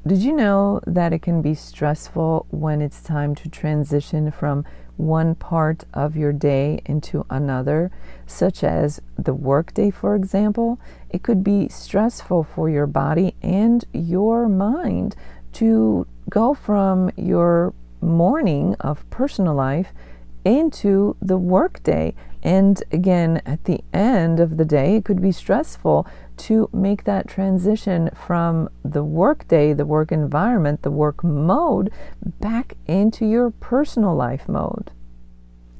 Did you know that it can be stressful when it's time to transition from one part of your day into another, such as the workday, for example? It could be stressful for your body and your mind to go from your morning of personal life into the workday. And again, at the end of the day, it could be stressful to make that transition from the workday, the work environment, the work mode, back into your personal life mode.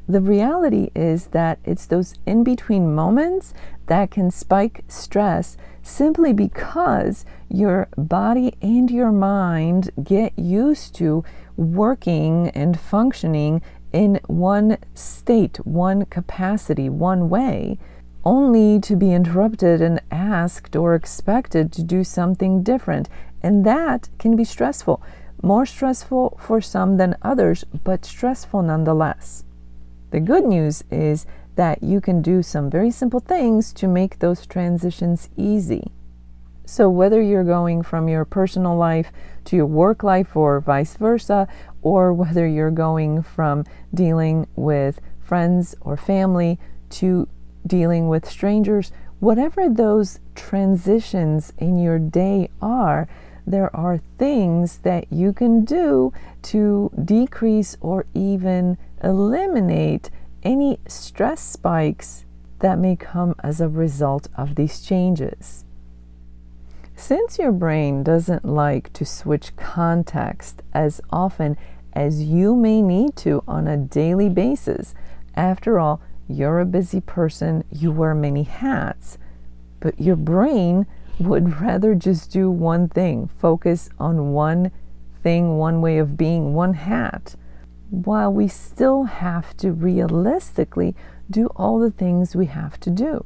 The reality is that it's those in-between moments that can spike stress simply because your body and your mind get used to working and functioning in one state, one capacity, one way, only to be interrupted and asked or expected to do something different. And that can be stressful. More stressful for some than others, but stressful nonetheless. The good news is that you can do some very simple things to make those transitions easy. So whether you're going from your personal life to your work life or vice versa, or whether you're going from dealing with friends or family to dealing with strangers, whatever those transitions in your day are, there are things that you can do to decrease or even eliminate any stress spikes that may come as a result of these changes. Since your brain doesn't like to switch context as often as you may need to on a daily basis, after all, you're a busy person, you wear many hats, but your brain would rather just do one thing, focus on one thing, one way of being, one hat, while we still have to realistically do all the things we have to do.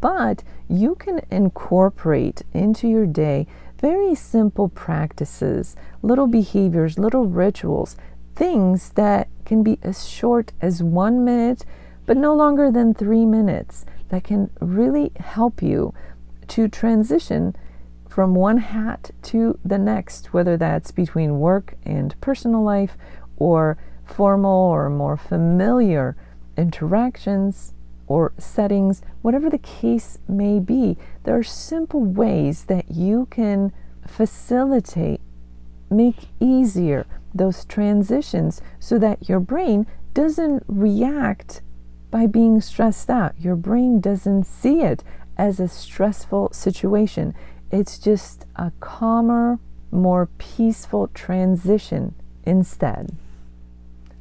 But you can incorporate into your day very simple practices, little behaviors, little rituals, things that can be as short as 1 minute, but no longer than 3 minutes, that can really help you to transition from one hat to the next, whether that's between work and personal life or formal or more familiar interactions or settings, whatever the case may be. There are simple ways that you can facilitate, make easier those transitions so that your brain doesn't react by being stressed out. Your brain doesn't see it as a stressful situation. It's just a calmer, more peaceful transition instead.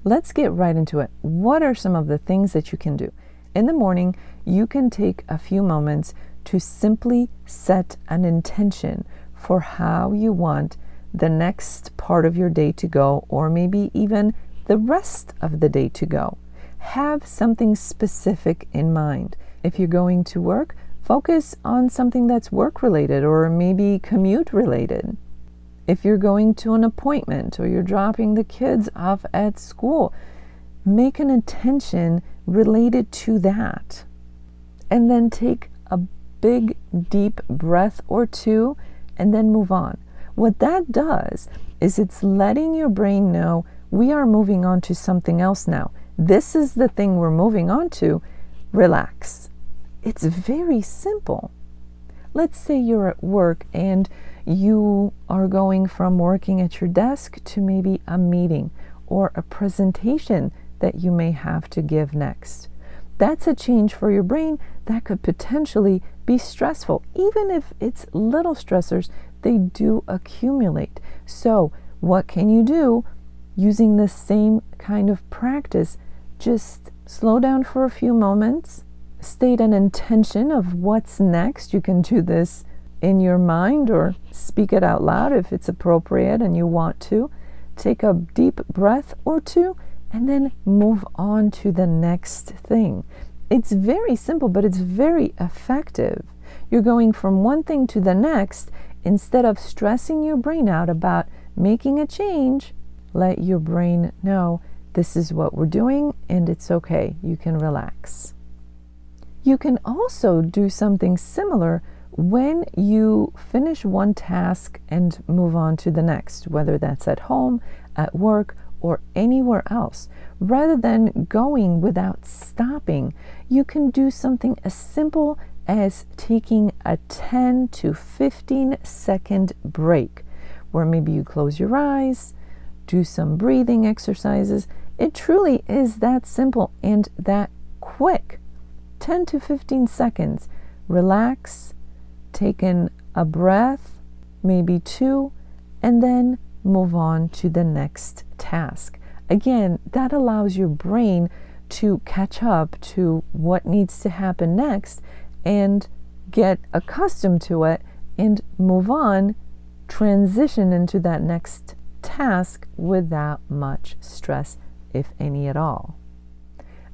Let's get right into it. What are some of the things that you can do? In the morning, you can take a few moments to simply set an intention for how you want the next part of your day to go, or maybe even the rest of the day to go. Have something specific in mind. If you're going to work, focus on something that's work-related or maybe commute-related. If you're going to an appointment or you're dropping the kids off at school, make an intention related to that. And then take a big, deep breath or two and then move on. What that does is it's letting your brain know we are moving on to something else now. This is the thing we're moving on to. Relax. It's very simple. Let's say you're at work and you are going from working at your desk to maybe a meeting or a presentation that you may have to give next. That's a change for your brain that could potentially be stressful. Even if it's little stressors, they do accumulate. So what can you do using the same kind of practice? Just slow down for a few moments, state an intention of what's next. You can do this in your mind or speak it out loud if it's appropriate and you want to. Take a deep breath or two and then move on to the next thing. It's very simple, but it's very effective. You're going from one thing to the next. Instead of stressing your brain out about making a change, let your brain know this is what we're doing and it's okay. You can relax. You can also do something similar When you finish one task and move on to the next, whether that's at home, at work, or anywhere else, rather than going without stopping, you can do something as simple as taking a 10 to 15 second break, where maybe you close your eyes, do some breathing exercises. It truly is that simple and that quick. 10 to 15 seconds. Relax, take in a breath, maybe two, and then move on to the next task. Again, that allows your brain to catch up to what needs to happen next and get accustomed to it and move on, transition into that next task without much stress, if any at all.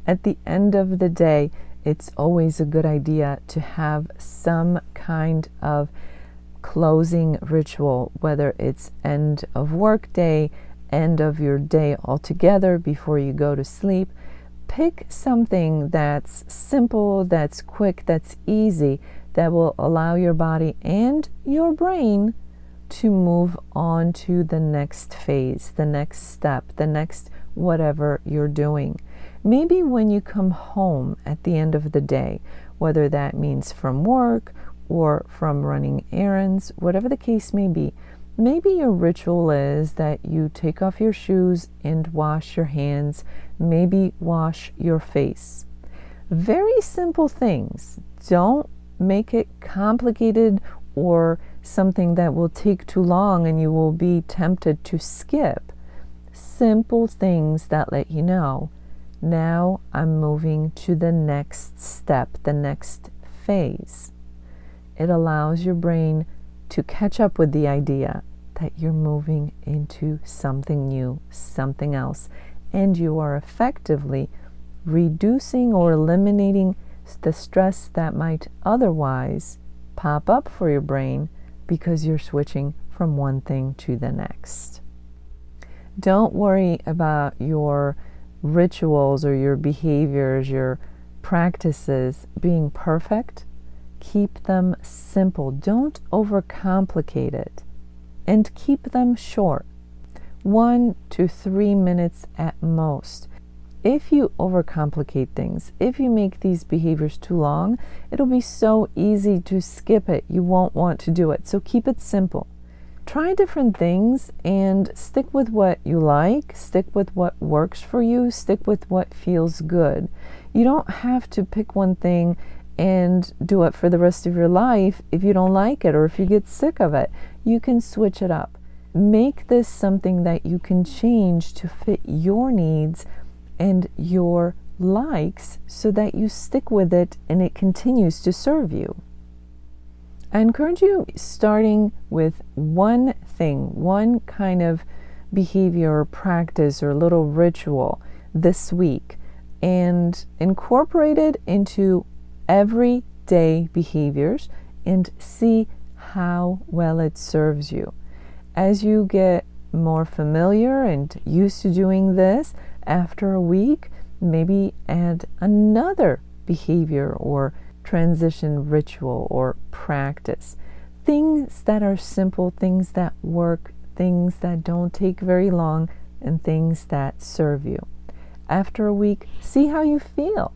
At the end of the day, it's always a good idea to have some kind of closing ritual, whether it's end of work day, end of your day altogether before you go to sleep. Pick something that's simple, that's quick, that's easy, that will allow your body and your brain to move on to the next phase, the next step, the next whatever you're doing. Maybe when you come home at the end of the day, whether that means from work or from running errands, whatever the case may be, maybe your ritual is that you take off your shoes and wash your hands, maybe wash your face. Very simple things. Don't make it complicated or something that will take too long and you will be tempted to skip. Simple things that let you know, now I'm moving to the next step, the next phase. It allows your brain to catch up with the idea that you're moving into something new, something else, and you are effectively reducing or eliminating the stress that might otherwise pop up for your brain because you're switching from one thing to the next. Don't worry about your rituals or your behaviors, your practices being perfect. Keep them simple. Don't overcomplicate it. And keep them short. 1 to 3 minutes at most. If you overcomplicate things, if you make these behaviors too long, it'll be so easy to skip it. You won't want to do it. So keep it simple. Try different things and stick with what you like, stick with what works for you, stick with what feels good. You don't have to pick one thing and do it for the rest of your life if you don't like it or if you get sick of it. You can switch it up. Make this something that you can change to fit your needs and your likes so that you stick with it and it continues to serve you. I encourage you starting with one thing, one kind of behavior or practice or little ritual this week and incorporate it into everyday behaviors and see how well it serves you. As you get more familiar and used to doing this, after a week, maybe add another behavior or transition ritual or practice. Things that are simple, things that work, things that don't take very long, and things that serve you. After a week, see how you feel.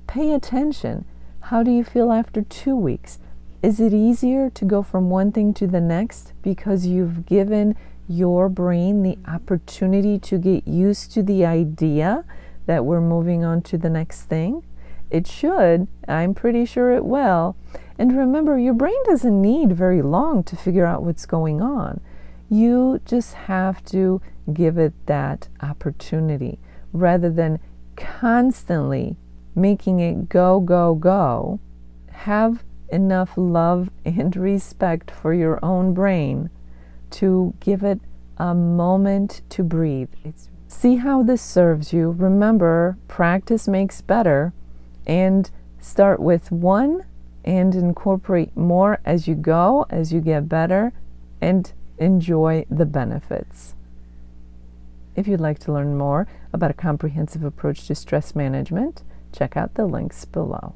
Pay attention. How do you feel after 2 weeks? Is it easier to go from one thing to the next because you've given your brain the opportunity to get used to the idea that we're moving on to the next thing? It should. I'm pretty sure it will. And remember, your brain doesn't need very long to figure out what's going on. You just have to give it that opportunity rather than constantly making it go, go, go. Have enough love and respect for your own brain to give it a moment to breathe. See how this serves you. Remember, practice makes better, and start with one and incorporate more as you go, as you get better, and enjoy the benefits. If you'd like to learn more about a comprehensive approach to stress management, check out the links below.